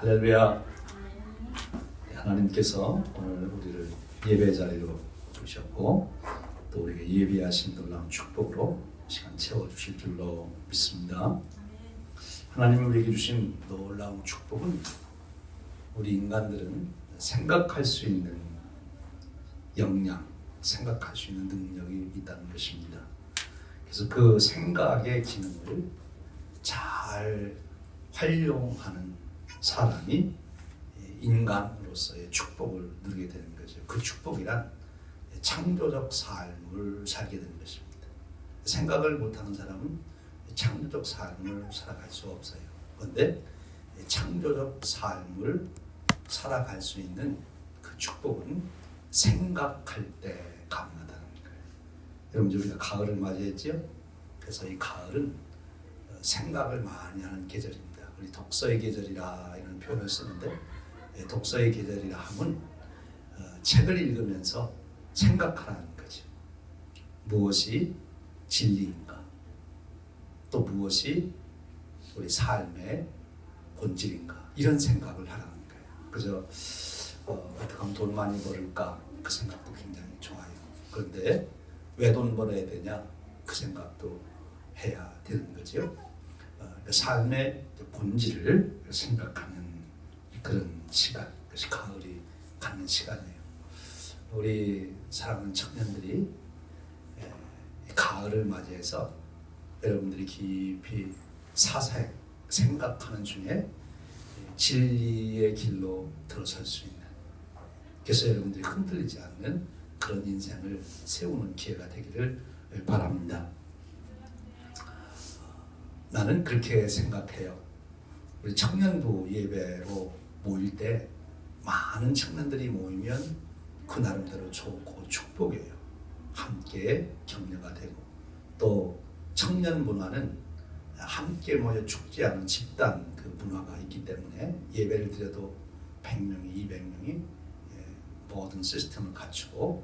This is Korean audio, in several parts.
할렐루야. 하나님께서 오늘 우리를 예배 자리로 부르셨고 또 우리에게 예비하신 놀라운 축복으로 시간 채워주실 줄로 믿습니다. 하나님이 우리에게 주신 놀라운 축복은 우리 인간들은 생각할 수 있는 역량, 생각할 수 있는 능력이 있다는 것입니다. 그래서 그 생각의 기능을 잘 활용하는 사람이 인간으로서의 축복을 누리게 되는 거죠. 그 축복이란 창조적 삶을 살게 되는 것입니다. 생각을 못하는 사람은 창조적 삶을 살아갈 수 없어요. 그런데 창조적 삶을 살아갈 수 있는 그 축복은 생각할 때 가능하다는 거예요. 여러분, 우리가 가을을 맞이했죠? 그래서 이 가을은 생각을 많이 하는 계절입니다. 우리 독서의 계절이라 이런 표현을 쓰는데, 독서의 계절이라 함은 책을 읽으면서 생각하라는 거죠. 무엇이 진리인가? 또 무엇이 우리 삶의 본질인가? 이런 생각을 하라는 거예요. 그래서 어떻게 하면 돈 많이 벌을까? 그 생각도 굉장히 좋아요. 그런데 왜 돈 벌어야 되냐? 그 생각도 해야 되는 거죠. 삶의 본질을 생각하는 그런 시간, 그것이 가을이 갖는 시간이에요. 우리 사랑하는 청년들이 가을을 맞이해서 여러분들이 깊이 사사히 생각하는 중에 진리의 길로 들어설 수 있는, 그래서 여러분들이 흔들리지 않는 그런 인생을 세우는 기회가 되기를 바랍니다. 나는 그렇게 생각해요. 우리 청년부 예배로 모일 때 많은 청년들이 모이면 그 나름대로 좋고 축복이에요. 함께 격려가 되고, 또 청년 문화는 함께 모여 죽지 않은 집단 그 문화가 있기 때문에 예배를 드려도 100명이 200명이 모든 시스템을 갖추고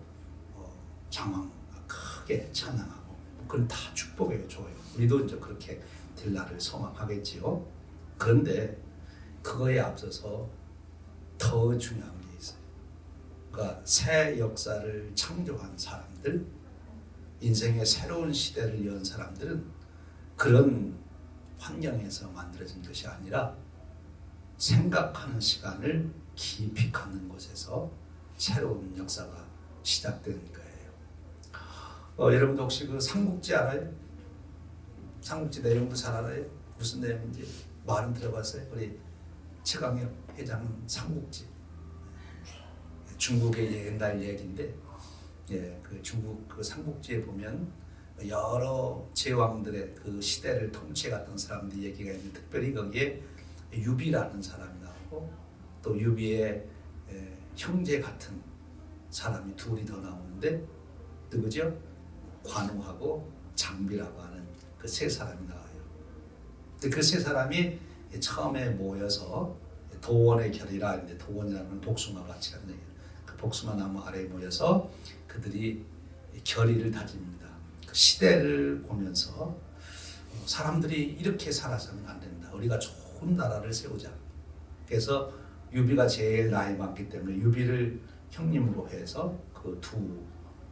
장황 크게 찬양하고, 그건 다 축복이에요. 좋아요. 우리도 이제 그렇게 될 날을 소망하겠지요. 그런데 그거에 앞서서 더 중요한 게 있어요. 그러니까 새 역사를 창조한 사람들, 인생의 새로운 시대를 연 사람들은 그런 환경에서 만들어진 것이 아니라 생각하는 시간을 깊이 갖는 곳에서 새로운 역사가 시작되는 거예요. 여러분도 혹시 그 삼국지 알아요? 삼국지 내용도 잘 알아요? 무슨 내용인지 말은 들어봤어요? 우리 최강혁 회장 삼국지, 중국의 옛날 얘기인데, 그 중국 그 삼국지에 보면 여러 제왕들의 그 시대를 통치해갔던 사람들 얘기가 있는데, 특별히 거기에 유비라는 사람이 나오고, 또 유비의 형제 같은 사람이 둘이 더 나오는데, 누구죠? 관우하고 장비라고 하는 그 세 사람이 나와요. 그 세 사람이 처음에 모여서 도원의 결이라 하는데, 도원이라는 복숭아 같이 하는 얘기예요. 그 복숭아 나무 아래에 모여서 그들이 결의를 다집니다. 그 시대를 보면서 사람들이 이렇게 살아서는 안 된다. 우리가 좋은 나라를 세우자. 그래서 유비가 제일 나이 많기 때문에 유비를 형님으로 해서 그 두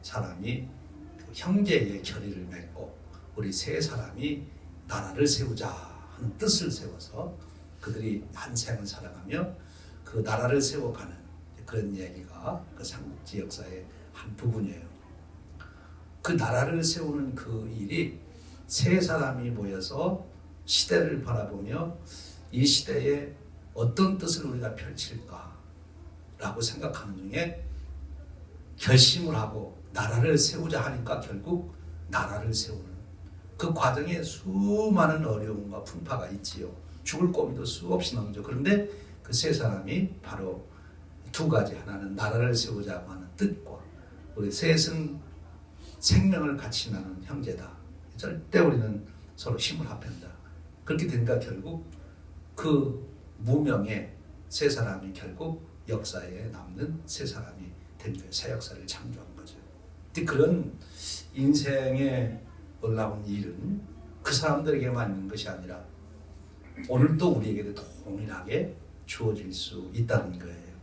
사람이 그 형제의 결의를 맺고, 우리 세 사람이 나라를 세우자 하는 뜻을 세워서 그들이 한 생을 살아가며 그 나라를 세워가는 그런 얘기가 그 삼국지 역사의 한 부분이에요. 그 나라를 세우는 그 일이 세 사람이 모여서 시대를 바라보며 이 시대에 어떤 뜻을 우리가 펼칠까라고 생각하는 중에 결심을 하고 나라를 세우자 하니까 결국 나라를 세우는 그 과정에 수많은 어려움과 풍파가 있지요. 죽을 고비도 수없이 넘죠. 그런데 그 세 사람이 바로 두 가지, 하나는 나라를 세우자고 하는 뜻과, 우리 셋은 생명을 같이 나눈 형제다. 절대 우리는 서로 힘을 합한다. 그렇게 되니까 결국 그 무명의 세 사람이 결국 역사에 남는 세 사람이 된 거예요. 새 역사를 창조한 거죠. 그런 인생의 놀라운 일은 그 사람들에게만 있는 것이 아니라 오늘도 우리에게도 동일하게 주어질 수 있다는 거예요.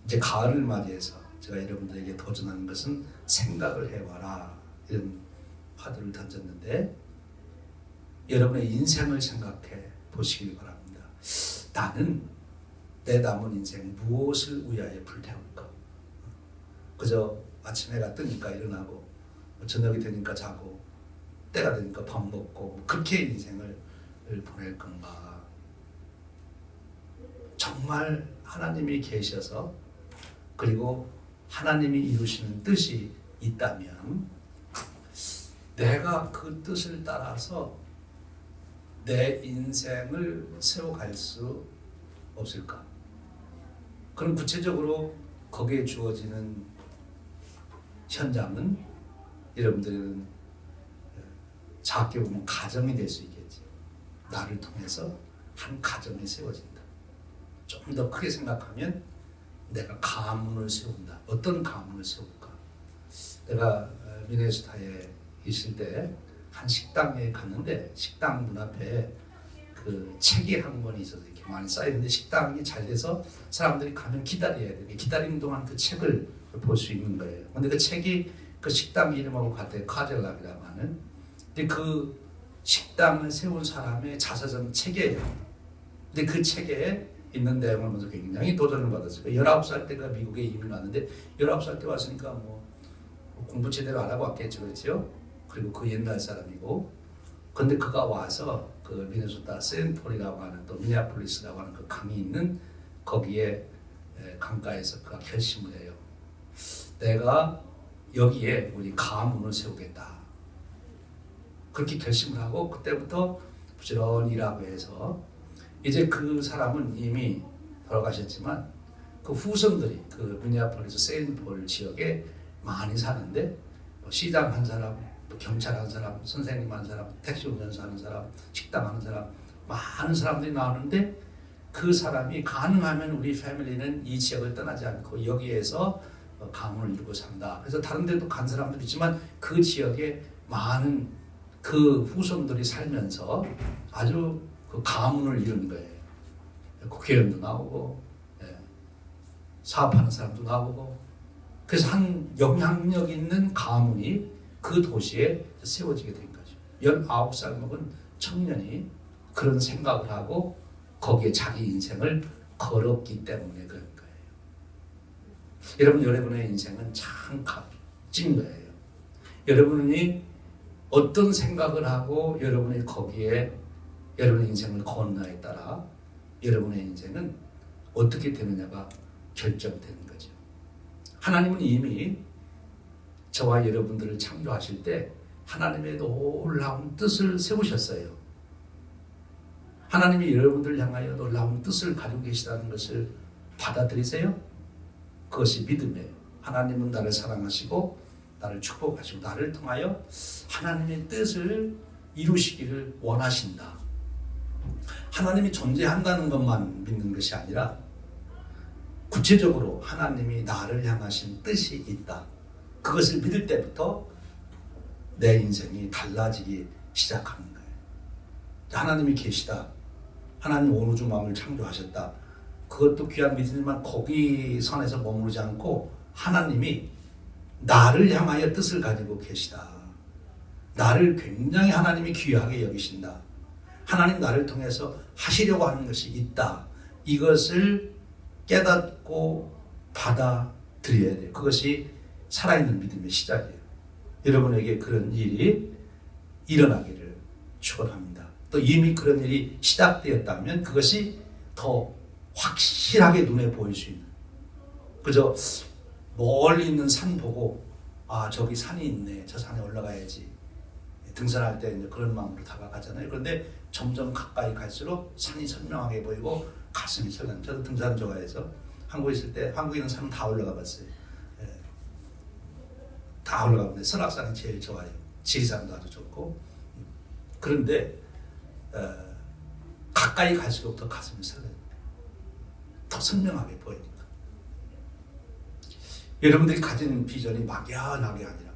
이제 가을을 맞이해서 제가 여러분들에게 도전하는 것은 생각을 해봐라, 이런 화두를 던졌는데, 여러분의 인생을 생각해 보시길 바랍니다. 나는 내 남은 인생 무엇을 위하여 불태울까? 그저 아침 해가 뜨니까 일어나고 저녁이 되니까 자고 때가 되니까 밥 먹고 그렇게 인생을 보낼 건가? 정말 하나님이 계셔서, 그리고 하나님이 이루시는 뜻이 있다면 내가 그 뜻을 따라서 내 인생을 세워갈 수 없을까? 그럼 구체적으로 거기에 주어지는 현장은 여러분들은 작게 보면 가정이 될 수 있겠지. 나를 통해서 한 가정이 세워진다. 좀 더 크게 생각하면 내가 가문을 세운다. 어떤 가문을 세울까? 내가 미네소타에 있을 때 한 식당에 갔는데, 식당 문 앞에 그 책이 한 권이 있어서 이렇게 많이 쌓여있는데, 식당이 잘 돼서 사람들이 가면 기다려야 돼. 기다리는 동안 그 책을 볼 수 있는 거예요. 근데 그 책이 그 식당 이름하고 같아요. 카젤락이라고 하는. 근데 그 식당을 세운 사람의 자서전 책이에요. 근데 그 책에 있는 내용을 보면서 굉장히 도전을 받았어요. 19살 때가 미국에 이민 왔는데, 19살 때 왔으니까 뭐 공부 제대로 안 하고 왔겠죠, 그렇죠? 그리고 그 옛날 사람이고, 근데 그가 와서 그 미네소타 세인트폴이라고 하는, 또 미니애폴리스라고 하는 그 강이 있는 거기에 강가에서 그가 결심을 해요. 내가 여기에 우리 가문을 세우겠다. 그렇게 결심을 하고 그때부터 부지런히 일하고 해서, 이제 그 사람은 이미 돌아가셨지만 그 후손들이 그 미니애폴리스 세인트폴 지역에 많이 사는데, 시장 한 사람, 경찰 한 사람, 선생님 한 사람, 택시 운전사 하는 사람, 식당 하는 사람, 많은 사람들이 나오는데, 그 사람이 가능하면 우리 패밀리는 이 지역을 떠나지 않고 여기에서 가문을 이루고 산다. 그래서 다른 데도 간 사람들이 있지만 그 지역에 많은 그 후손들이 살면서 아주 그 가문을 이룬 거예요. 국회의원도 나오고, 사업하는 사람도 나오고, 그래서 한 영향력 있는 가문이 그 도시에 세워지게 된 거죠. 19살 먹은 청년이 그런 생각을 하고 거기에 자기 인생을 걸었기 때문에 그런 거예요. 여러분의 인생은 참 값진 거예요. 여러분이 어떤 생각을 하고 여러분이 거기에 여러분의 인생을 건너에 따라 여러분의 인생은 어떻게 되느냐가 결정되는 거죠. 하나님은 이미 저와 여러분들을 창조하실 때 하나님의 놀라운 뜻을 세우셨어요. 하나님이 여러분들을 향하여 놀라운 뜻을 가지고 계시다는 것을 받아들이세요? 그것이 믿음이에요. 하나님은 나를 사랑하시고 나를 축복하시고 나를 통하여 하나님의 뜻을 이루시기를 원하신다. 하나님이 존재한다는 것만 믿는 것이 아니라 구체적으로 하나님이 나를 향하신 뜻이 있다. 그것을 믿을 때부터 내 인생이 달라지기 시작하는 거예요. 하나님이 계시다. 하나님 온 우주 만물을 창조하셨다. 그것도 귀한 믿음이지만 거기 선에서 머무르지 않고 하나님이 나를 향하여 뜻을 가지고 계시다. 나를 굉장히 하나님이 귀하게 여기신다. 하나님 나를 통해서 하시려고 하는 것이 있다. 이것을 깨닫고 받아들여야 돼요. 그것이 살아있는 믿음의 시작이에요. 여러분에게 그런 일이 일어나기를 축원합니다. 또 이미 그런 일이 시작되었다면 그것이 더 확실하게 눈에 보일 수 있는, 그저 멀리 있는 산 보고 아 저기 산이 있네, 저 산에 올라가야지, 등산할 때 이제 그런 마음으로 다가가잖아요. 그런데 점점 가까이 갈수록 산이 선명하게 보이고 가슴이 설레는. 저도 등산 좋아해서 한국에 있을 때 한국에 있는 산은 다 올라가 봤어요. 다 올라가는데 설악산이 제일 좋아요. 지리산도 아주 좋고. 그런데 가까이 갈수록 더 가슴이 설레요. 더 선명하게 보이니까. 여러분들이 가진 비전이 막연하게 아니라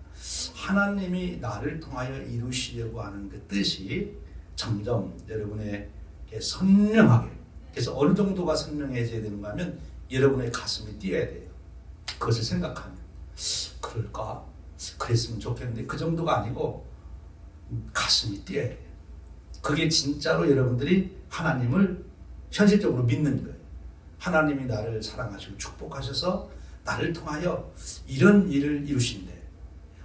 하나님이 나를 통하여 이루시려고 하는 그 뜻이 점점 여러분에게 선명하게 그래서 어느 정도가 선명해져야 되는가 하면 여러분의 가슴이 뛰어야 돼요. 그것을 생각하면 그럴까? 그랬으면 좋겠는데 그 정도가 아니고 가슴이 뛰어야 돼요. 그게 진짜로 여러분들이 하나님을 현실적으로 믿는 거예요. 하나님이 나를 사랑하시고 축복하셔서 나를 통하여 이런 일을 이루신대.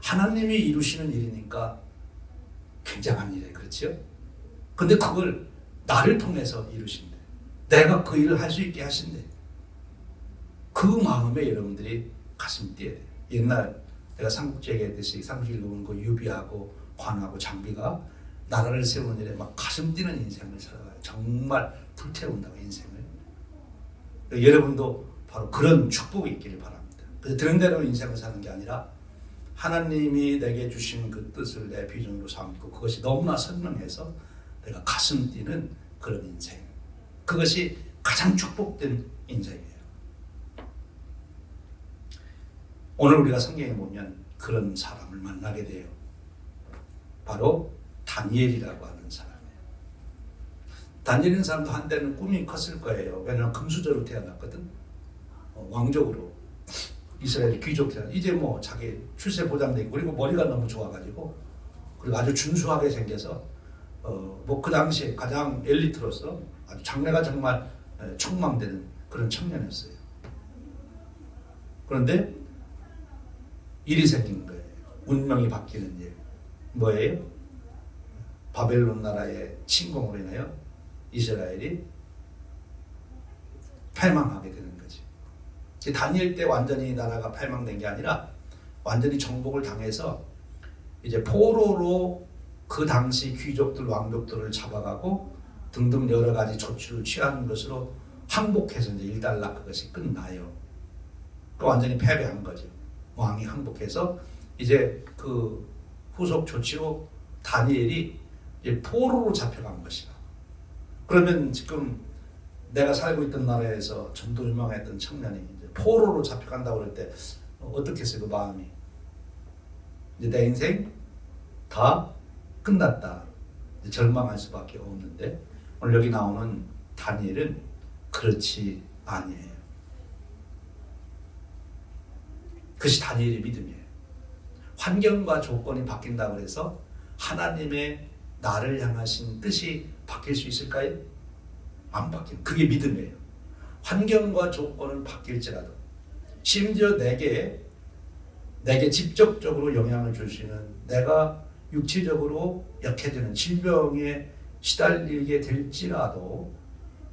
하나님이 이루시는 일이니까 굉장한 일이에요. 그렇죠? 근데 그걸 나를 통해서 이루신대. 내가 그 일을 할 수 있게 하신대. 그 마음에 여러분들이 가슴이 뛰어야 돼요. 옛날 내가 삼국지 얘기했듯이 삼국지 읽어보면 그 유비하고 관하고 장비가 나라를 세우는 일에 막 가슴 뛰는 인생을 살아가요. 정말 불태운다고 인생을. 여러분도 바로 그런 축복이 있기를 바랍니다. 그래서 들은 대로 인생을 사는 게 아니라 하나님이 내게 주신 그 뜻을 내 비전으로 삼고 그것이 너무나 선명해서 내가 가슴 뛰는 그런 인생. 그것이 가장 축복된 인생이에요. 오늘 우리가 성경에 보면 그런 사람을 만나게 돼요. 바로 다니엘이라고 하는 사람이에요. 다니엘이라는 사람도 한때는 꿈이 컸을 거예요. 왜냐하면 금수저로 태어났거든. 왕족으로 이스라엘 귀족 태어났. 이제 뭐 자기 출세 보장돼 있고 그리고 머리가 너무 좋아가지고 그리고 아주 준수하게 생겨서 뭐 그 당시에 가장 엘리트로서 아주 장래가 정말 촉망되는 그런 청년이었어요. 그런데 일이 생긴 거예요. 운명이 바뀌는 일. 뭐예요? 바벨론 나라의 침공으로 인하여 이스라엘이 패망하게 되는 거지. 다니엘 때 완전히 나라가 패망된 게 아니라 완전히 정복을 당해서 이제 포로로 그 당시 귀족들, 왕족들을 잡아가고 등등 여러 가지 조치를 취하는 것으로 항복해서 이제 일단락 그것이 끝나요. 또 완전히 패배한 거죠. 왕이 항복해서 이제 그 후속 조치로 다니엘이 이제 포로로 잡혀간 것이다. 그러면 지금 내가 살고 있던 나라에서 전도 유명했던 청년이 이제 포로로 잡혀간다고 그럴 때 어떻게 했어요? 그 마음이. 이제 내 인생 다 끝났다. 이제 절망할 수밖에 없는데 오늘 여기 나오는 다니엘은 그렇지 아니에요. 그것이 다니엘의 믿음이에요. 환경과 조건이 바뀐다고 해서 하나님의 나를 향하신 뜻이 바뀔 수 있을까요? 안 바뀌는. 그게 믿음이에요. 환경과 조건은 바뀔지라도 심지어 내게 직접적으로 영향을 줄 수 있는 내가 육체적으로 약해지는 질병에 시달리게 될지라도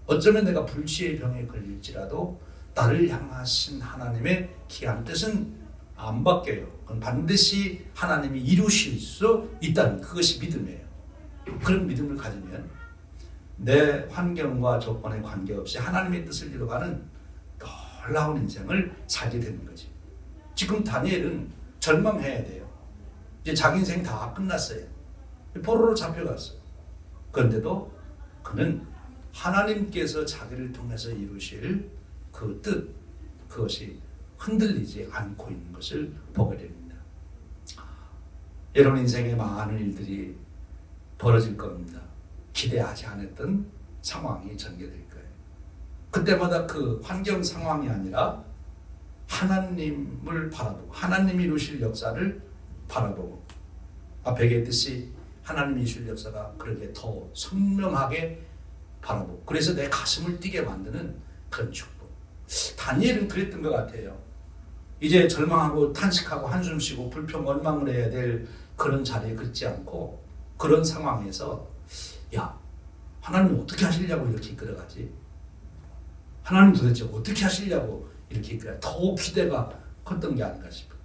어쩌면 내가 불치의 병에 걸릴지라도 나를 향하신 하나님의 귀한 뜻은 안 바뀌어요. 그건 반드시 하나님이 이루실 수 있다는 그것이 믿음이에요. 그런 믿음을 가지면 내 환경과 조건에 관계없이 하나님의 뜻을 이루어가는 놀라운 인생을 살게 되는 거지. 지금 다니엘은 절망해야 돼요. 이제 자기 인생이 다 끝났어요. 포로로 잡혀갔어요. 그런데도 그는 하나님께서 자기를 통해서 이루실 그 뜻, 그것이 흔들리지 않고 있는 것을 보게 됩니다. 여러분 인생에 많은 일들이 벌어질 겁니다. 기대하지 않았던 상황이 전개될 거예요. 그때마다 그 환경 상황이 아니라 하나님을 바라보고 하나님이 이루실 역사를 바라보고 앞에 얘기했듯이 하나님이 이루실 역사가 그렇게 더 선명하게 바라보고 그래서 내 가슴을 뛰게 만드는 그런 축복. 다니엘은 그랬던 것 같아요. 이제 절망하고 탄식하고 한숨 쉬고 불평 원망을 해야 될 그런 자리에 긋지 않고 그런 상황에서 야 하나님 어떻게 하시려고 이렇게 이끌어가지? 하나님 도대체 어떻게 하시려고 이렇게 이끌어가? 더 기대가 컸던 게 아닌가 싶어요.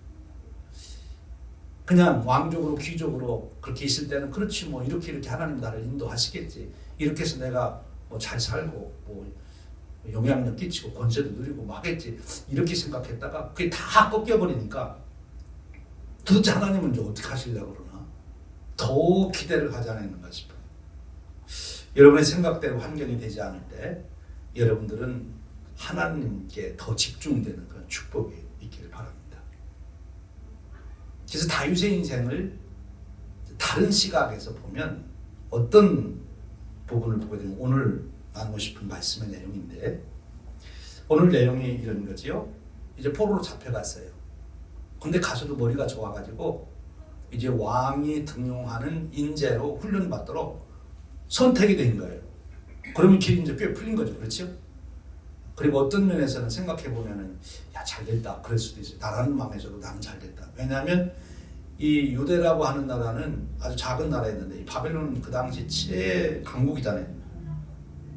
그냥 왕족으로 귀족으로 그렇게 있을 때는 그렇지 뭐 이렇게 하나님 나를 인도하시겠지. 이렇게 해서 내가 뭐 잘 살고 뭐 영향력 끼치고 권세도 누리고 뭐 하겠지. 이렇게 생각했다가 그게 다 꺾여버리니까 도대체 하나님은 이제 어떻게 하시려고 그러나? 더 기대를 하지 않았는가 싶어요. 여러분의 생각대로 환경이 되지 않을 때 여러분들은 하나님께 더 집중되는 그런 축복이 있기를 바랍니다. 그래서 다윗의 인생을 다른 시각에서 보면 어떤 부분을 보게 되면 오늘 나누고 싶은 말씀의 내용인데, 오늘 내용이 이런 거지요. 이제 포로로 잡혀갔어요. 근데 가서도 머리가 좋아가지고 이제 왕이 등용하는 인재로 훈련받도록 선택이 된 거예요. 그러면 길이 이제 꽤 풀린 거죠. 그렇죠? 그리고 어떤 면에서는 생각해 보면은 야, 잘됐다 그럴 수도 있어요. 나라는 망해져도 나는 잘됐다. 왜냐하면 이 유대라고 하는 나라는 아주 작은 나라였는데, 이 바벨론은 그 당시 최강국이잖아요.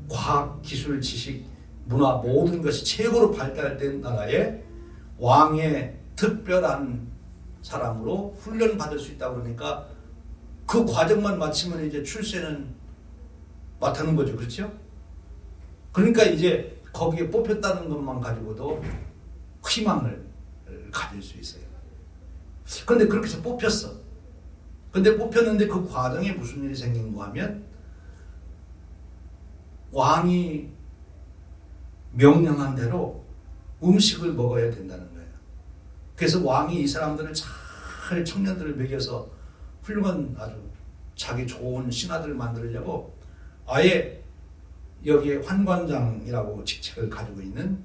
과학, 기술, 지식, 문화 모든 것이 최고로 발달된 나라에 왕의 특별한 사람으로 훈련받을 수 있다고 그러니까 그 과정만 마치면 이제 출세는 맡는 거죠. 그렇죠? 그러니까 이제 거기에 뽑혔다는 것만 가지고도 희망을 가질 수 있어요. 그런데 그렇게 해서 뽑혔어. 근데 뽑혔는데 그 과정에 무슨 일이 생긴 거 하면 왕이 명령한 대로 음식을 먹어야 된다는 거예요. 그래서 왕이 이 사람들을 잘 청년들을 먹여서 훌륭한 아주 자기 좋은 신하들을 만들려고 아예 여기에 환관장이라고 직책을 가지고 있는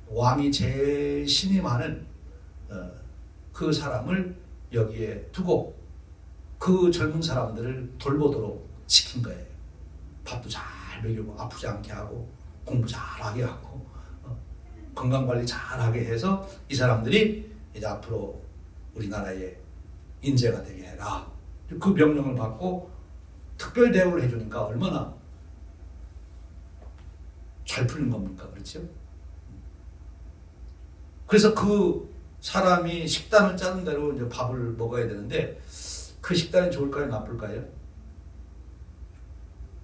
왕이 제일 신임하는 그 사람을 여기에 두고 그 젊은 사람들을 돌보도록 시킨 거예요. 밥도 잘 먹이고 아프지 않게 하고 공부 잘하게 하고 건강관리 잘하게 해서 이 사람들이 이제 앞으로 우리나라의 인재가 되게 해라. 그 명령을 받고 특별 대우를 해주니까 얼마나 잘 풀린 겁니까? 그렇죠? 그래서 그 사람이 식단을 짜는 대로 이제 밥을 먹어야 되는데 그 식단이 좋을까요? 나쁠까요?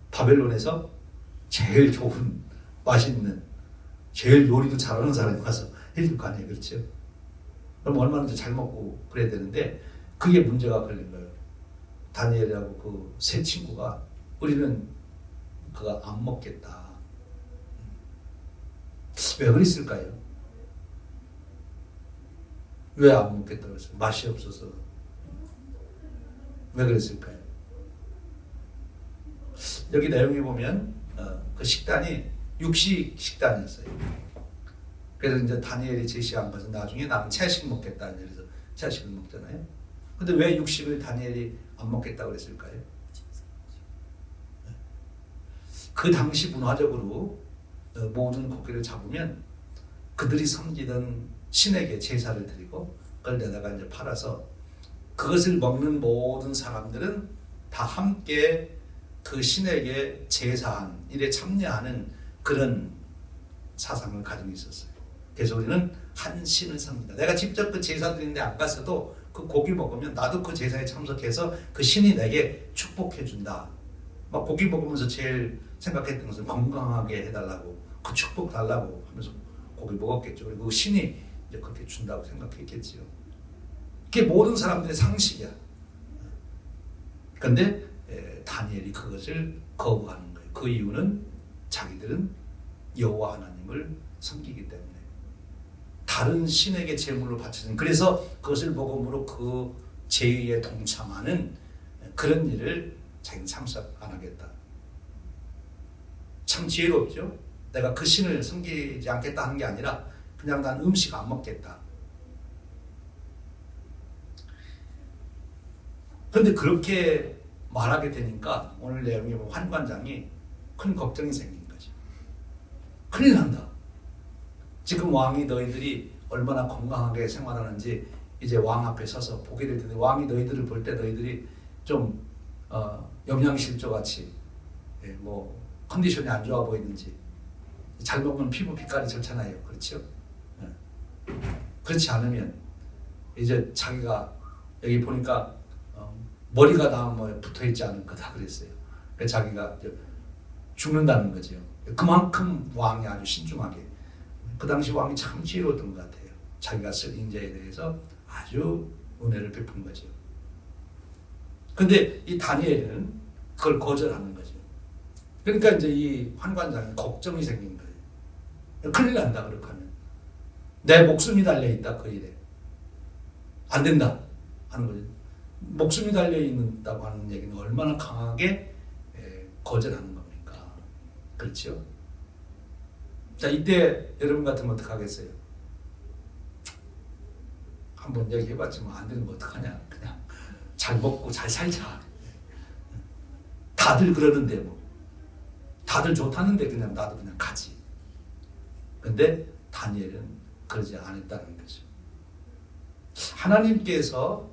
바벨론에서 제일 좋은 맛있는 제일 요리도 잘하는 사람이 와서 해줄 거 아니에요. 그렇죠? 그럼 얼마나 잘 먹고 그래야 되는데 그게 문제가 걸린 거예요. 다니엘이라고 그 세 친구가 우리는 그거 안 먹겠다. 왜 그랬을까요? 왜 안 먹겠다 그랬어요? 맛이 없어서. 왜 그랬을까요? 여기 내용에 보면 그 식단이 육식 식단이었어요. 그래서 이제 다니엘이 제시한 것은 나중에 나는 채식 먹겠다. 그래서 채식을 먹잖아요. 근데 왜 육식을 다니엘이 안 먹겠다고 그랬을까요? 그 당시 문화적으로 모든 고기를 잡으면 그들이 섬기던 신에게 제사를 드리고 그걸 내다가 이제 팔아서 그것을 먹는 모든 사람들은 다 함께 그 신에게 제사한 일에 참여하는 그런 사상을 가지고 있었어요. 그래서 우리는 한 신을 섬긴다. 내가 직접 그 제사 드리는데 안 갔어도 그 고기 먹으면 나도 그 제사에 참석해서 그 신이 내게 축복해 준다. 막 고기 먹으면서 제일 생각했던 것은 건강하게 해달라고, 그 축복 달라고 하면서 고기 먹었겠죠. 그리고 그 신이 이제 그렇게 준다고 생각했겠지요. 그게 모든 사람들의 상식이야. 그런데 다니엘이 그것을 거부하는 거예요. 그 이유는 자기들은 여호와 하나님을 섬기기 때문에 다른 신에게 제물로 바치는, 그래서 그것을 먹음으로 그 제의에 동참하는 그런 일을 자기는 참석 안 하겠다. 참 지혜롭죠. 내가 그 신을 섬기지 않겠다 하는 게 아니라 그냥 난 음식 안 먹겠다. 그런데 그렇게 말하게 되니까 오늘 내용에 보면 환관장이 큰 걱정이 생긴 거죠. 큰일 난다. 지금 왕이 너희들이 얼마나 건강하게 생활하는지 이제 왕 앞에 서서 보게 될 텐데, 왕이 너희들을 볼 때 너희들이 좀 영양실조 같이 뭐 컨디션이 안 좋아 보이는지, 잘 먹으면 피부 빛깔이 좋잖아요. 그렇죠? 그렇지 않으면 이제 자기가 여기 보니까 머리가 다 뭐 붙어 있지 않을 거다 그랬어요. 그래서 자기가 죽는다는 거죠. 그만큼 왕이 아주 신중하게, 그 당시 왕이 참 지혜로웠던 것 같아요. 자기가 쓸 인재에 대해서 아주 은혜를 베푼 거죠. 근데 이 다니엘은 그걸 거절하는 거죠. 그러니까 이제 이 환관장이 걱정이 생긴 거예요. 큰일 난다 그렇게 하면. 내 목숨이 달려있다 그 일에. 안 된다 하는 거죠. 목숨이 달려있다고 하는 얘기는 얼마나 강하게 거절하는 겁니까? 그렇죠? 자, 이때 여러분 같으면 어떡하겠어요? 한번 얘기해봤지만 안 되는 거 어떡하냐? 그냥 잘 먹고 잘 살자. 다들 그러는데 뭐. 다들 좋다는데 그냥 나도 그냥 가지. 근데 다니엘은 그러지 않았다는 거죠. 하나님께서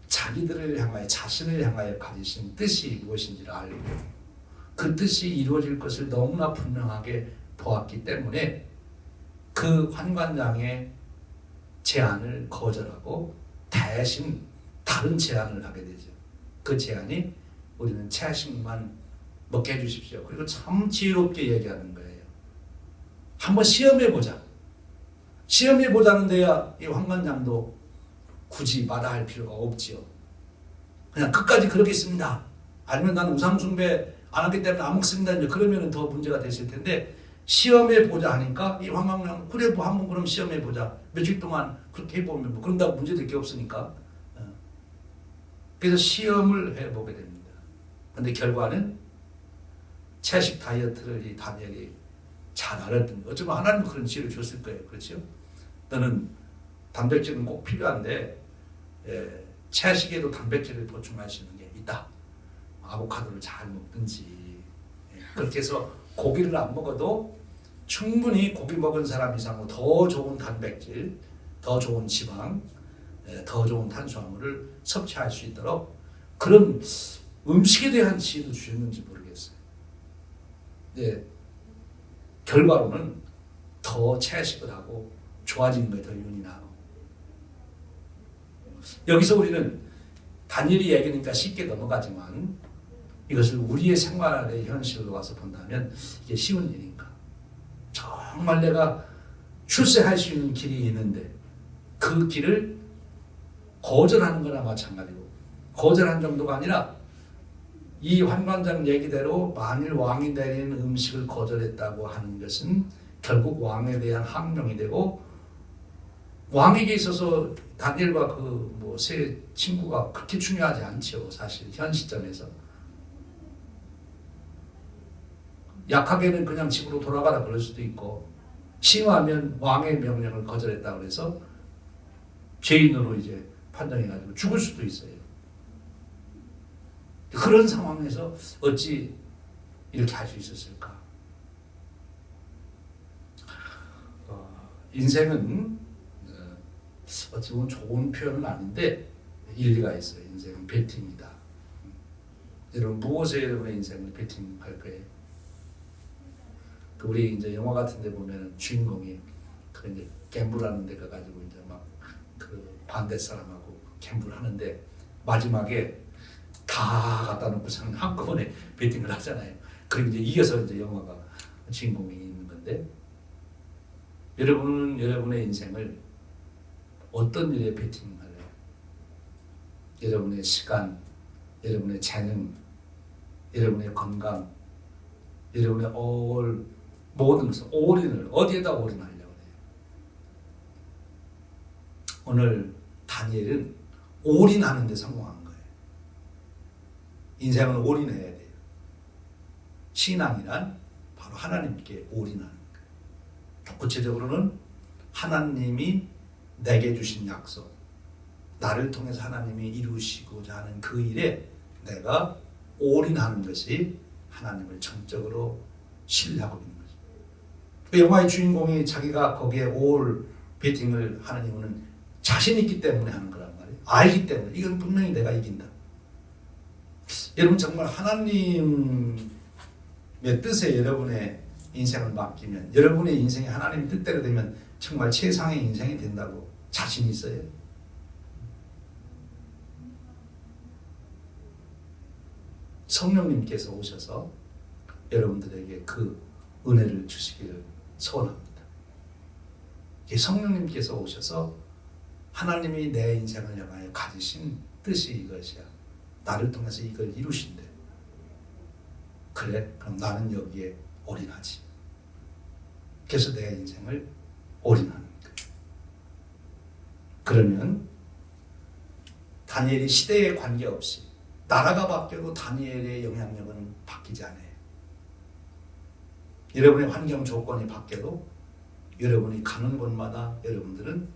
자기들을 향하여, 자신을 향하여 가지신 뜻이 무엇인지를 알고 그 뜻이 이루어질 것을 너무나 분명하게 보았기 때문에 그 환관장의 제안을 거절하고 대신 다른 제안을 하게 되죠. 그 제안이 우리는 채식만 먹게 해주십시오. 그리고 참 지혜롭게 얘기하는 거예요. 한번 시험해보자. 시험해보자는 데야 이 환관장도 굳이 마다할 필요가 없지요. 그냥 끝까지 그러겠습니다. 아니면 나는 우상숭배 안 하기 때문에 안 먹습니다. 이제 그러면 더 문제가 되실 텐데 시험해보자 하니까 이 환관장 그래 뭐 한번 그럼 시험해보자. 며칠 동안 그렇게 해보면 뭐 그런다고 문제될 게 없으니까. 그래서 시험을 해보게 됩니다. 근데 결과는 채식 다이어트를 이 다니엘이 잘 알았던 거. 어쩌면 하나님 그런 지혜를 줬을 거예요. 그렇죠? 너는 단백질은 꼭 필요한데 채식에도 단백질을 보충할 수 있는 게 있다. 아보카도를 잘 먹든지 그렇게 해서 고기를 안 먹어도 충분히 고기 먹은 사람 이상으로 더 좋은 단백질, 더 좋은 지방, 더 좋은 탄수화물을 섭취할 수 있도록 그런 음식에 대한 지혜도 주셨는지 모르겠어요. 네, 결과로는 더 채식을 하고 좋아지는 거에 더 윤이 나고. 여기서 우리는 다니엘이 얘기니까 쉽게 넘어가지만 이것을 우리의 생활의 현실로 와서 본다면 이게 쉬운 일인가? 정말 내가 출세할 수 있는 길이 있는데 그 길을 거절하는 거나 마찬가지고, 거절한 정도가 아니라 이 환관장 얘기대로 만일 왕이 내리는 음식을 거절했다고 하는 것은 결국 왕에 대한 항명이 되고, 왕에게 있어서 다니엘과 그 뭐 세 친구가 그렇게 중요하지 않죠. 사실 현 시점에서 약하게는 그냥 집으로 돌아가라 그럴 수도 있고, 심하면 왕의 명령을 거절했다 그래서 죄인으로 이제 판정해가지고 죽을 수도 있어요. 그런 상황에서 어찌 이렇게 할 수 있었을까? 인생은 어찌 보면 좋은 표현은 아닌데 일리가 있어요. 인생은 배팅이다. 여러분 무엇에 여러분의 인생을 배팅할 거예요? 우리 이제 영화 같은데 보면 주인공이 그 이제 갬블하는 데 가가지고 이제 막 그 반대 사람하고 갬블 하는데 마지막에 다 갖다 놓고서는 한꺼번에 배팅을 하잖아요. 그리고 이제 이겨서 이제 영화가 주인공이 있는 건데, 여러분은 여러분의 인생을 어떤 일에 배팅할래요? 여러분의 시간, 여러분의 재능, 여러분의 건강, 여러분의 모든 것을 올인을 어디에다 올인하려고 해요? 오늘 다니엘은 올인하는 데 성공한 거예요. 인생은 올인해야 돼요. 신앙이란 바로 하나님께 올인하는 거예요. 더 구체적으로는 하나님이 내게 주신 약속, 나를 통해서 하나님이 이루시고자 하는 그 일에 내가 올인하는 것이 하나님을 전적으로 신뢰하고 있는 거죠. 그 영화의 주인공이 자기가 거기에 올 베팅을 하는 이유는 자신 있기 때문에 하는 거란 말이에요. 알기 때문에 이건 분명히 내가 이긴다. 여러분 정말 하나님의 뜻에 여러분의 인생을 맡기면, 여러분의 인생이 하나님 뜻대로 되면 정말 최상의 인생이 된다고 자신 있어요? 성령님께서 오셔서 여러분들에게 그 은혜를 주시기를 소원합니다. 성령님께서 오셔서 하나님이 내 인생을 향하여 가지신 뜻이 이것이야. 나를 통해서 이걸 이루신대. 그래, 그럼 나는 여기에 올인하지. 그래서 내 인생을 올인하는 거야. 그러면 다니엘이 시대에 관계없이 나라가 바뀌어도 다니엘의 영향력은 바뀌지 않아요. 여러분의 환경 조건이 바뀌어도 여러분이 가는 곳마다 여러분들은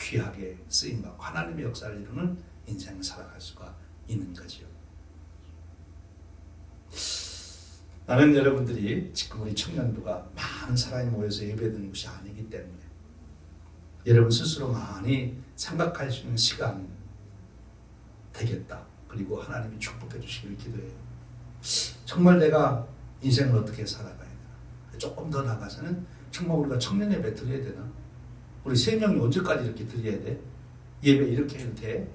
귀하게 쓰임받고 하나님의 역사를 이루는 인생을 살아갈 수가 있는 거지요. 나는 여러분들이 지금 우리 청년부가 많은 사람이 모여서 예배드리는 것이 아니기 때문에 여러분 스스로 많이 생각할 수 있는 시간 되겠다. 그리고 하나님이 축복해 주시기를 기도해요. 정말 내가 인생을 어떻게 살아가야 되나. 조금 더 나가서는 정말 우리가 청년 예배 드려야 되나. 우리 3명이 언제까지 이렇게 드려야 돼? 예배 이렇게 해도 돼?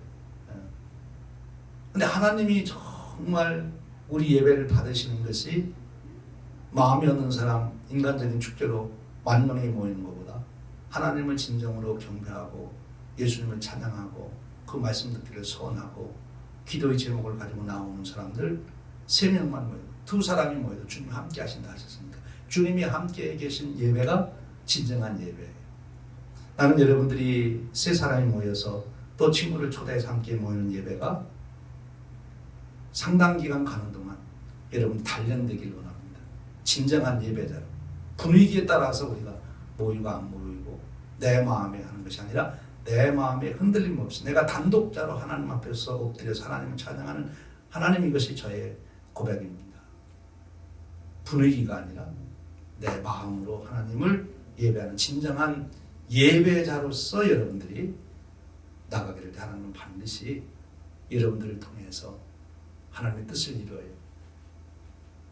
근데 하나님이 정말 우리 예배를 받으시는 것이 마음이 없는 사람, 인간적인 축제로 10,000명이 모이는 것보다 하나님을 진정으로 경배하고 예수님을 찬양하고 그 말씀 듣기를 소원하고 기도의 제목을 가지고 나오는 사람들 3명만 모여도 2사람이 모여도 주님 함께 하신다 하셨습니다. 주님이 함께 계신 예배가 진정한 예배예요. 나는 여러분들이 3사람이 모여서 또 친구를 초대해서 함께 모이는 예배가 상당 기간 가는 동안 여러분 단련되길 원합니다. 진정한 예배자로 분위기에 따라서 우리가 모이고 안 모이고 내 마음에 하는 것이 아니라 내 마음에 흔들림 없이 내가 단독자로 하나님 앞에서 엎드려서 하나님을 찬양하는 하나님, 이것이 저의 고백입니다. 분위기가 아니라 내 마음으로 하나님을 예배하는 진정한 예배자로서 여러분들이 나가기를 하나님은 반드시 여러분들을 통해서 하나님의 뜻을 이루어요.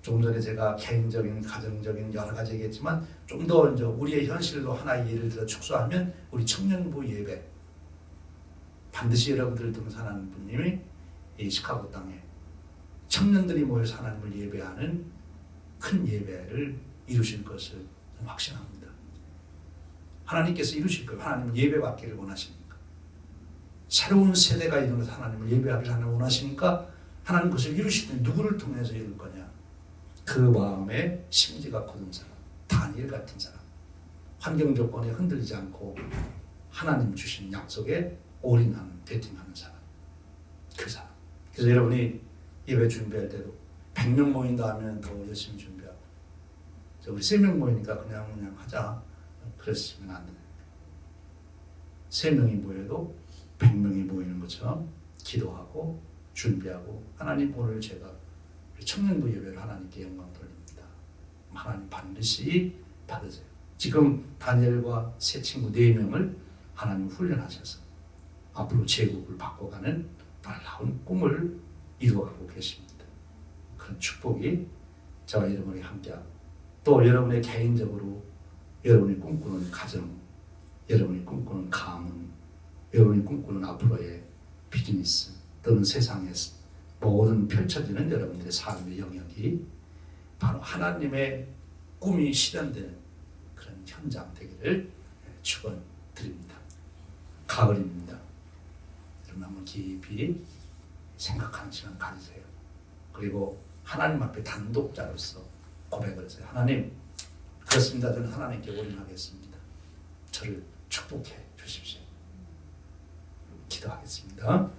조금 전에 제가 개인적인, 가정적인 여러 가지 얘기했지만 좀 더 우리의 현실로 하나의 예를 들어 축소하면 우리 청년부 예배, 반드시 여러분들을 통해서 하나님 분님이 이 시카고 땅에 청년들이 모여서 하나님을 예배하는 큰 예배를 이루실 것을 확신합니다. 하나님께서 이루실 거예요. 하나님은 예배받기를 원하시니까. 새로운 세대가 일어나서 하나님을 예배하기를 하나님 원하시니까 하나님 그것을 이루실 때 누구를 통해서 이룰 거냐? 그 마음에 심지가 굳은 사람, 다니엘 같은 사람, 환경 조건에 흔들리지 않고 하나님 주신 약속에 올인하는, 베팅하는 사람, 그 사람. 그래서 여러분이 예배 준비할 때도 100명 모인다 하면 더 열심히 준비하고, 우리 3명 모이니까 그냥 하자, 그랬으면 안 돼요. 3명이 모여도 100명이 모이는 것처럼 기도하고 준비하고, 하나님 오늘 제가 청년부 예배를 하나님께 영광 돌립니다. 하나님 반드시 받으세요. 지금 다니엘과 세 친구 4명을 하나님 훈련하셔서 앞으로 제국을 바꿔가는 놀라운 꿈을 이루어가고 계십니다. 그런 축복이 저와 여러분이 함께하고, 또 여러분의 개인적으로 여러분이 꿈꾸는 가정, 여러분이 꿈꾸는 가문, 여러분이 꿈꾸는 앞으로의 비즈니스 또는 세상에서 모든 펼쳐지는 여러분들의 삶의 영역이 바로 하나님의 꿈이 실현되는 그런 현장 되기를 축원드립니다. 가을입니다. 여러분 한번 깊이 생각하는 시간 가지세요. 그리고 하나님 앞에 단독자로서 고백을 하세요. 하나님, 그렇습니다. 저는 하나님께 올인하겠습니다. 저를 축복해 주십시오. 기도하겠습니다.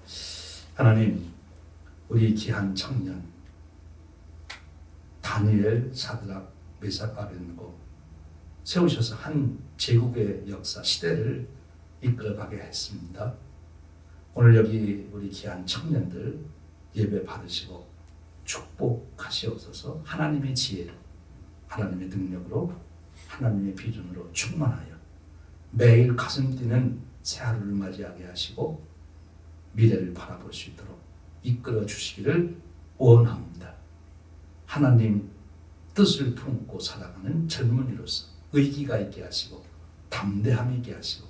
하나님, 우리 귀한 청년 다니엘, 사드락, 메삭, 아벳nego 세우셔서 한 제국의 역사, 시대를 이끌어가게 했습니다. 오늘 여기 우리 귀한 청년들 예배 받으시고 축복하시옵소서. 하나님의 지혜로, 하나님의 능력으로, 하나님의 비전으로 충만하여 매일 가슴 뛰는 새 하루를 맞이하게 하시고 미래를 바라볼 수 있도록 이끌어 주시기를 원합니다. 하나님 뜻을 품고 살아가는 젊은이로서 의기가 있게 하시고 담대함 있게 하시고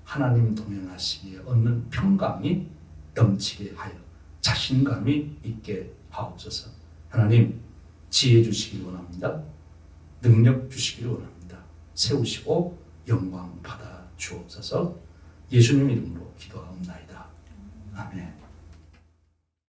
하나님 동행하시기에 얻는 평강이 넘치게 하여 자신감이 있게 하옵소서. 하나님 지혜 주시기 원합니다. 능력 주시기 원합니다. 세우시고 영광 받아 주옵소서. 예수님 이름으로 기도하옵나이다. 아멘.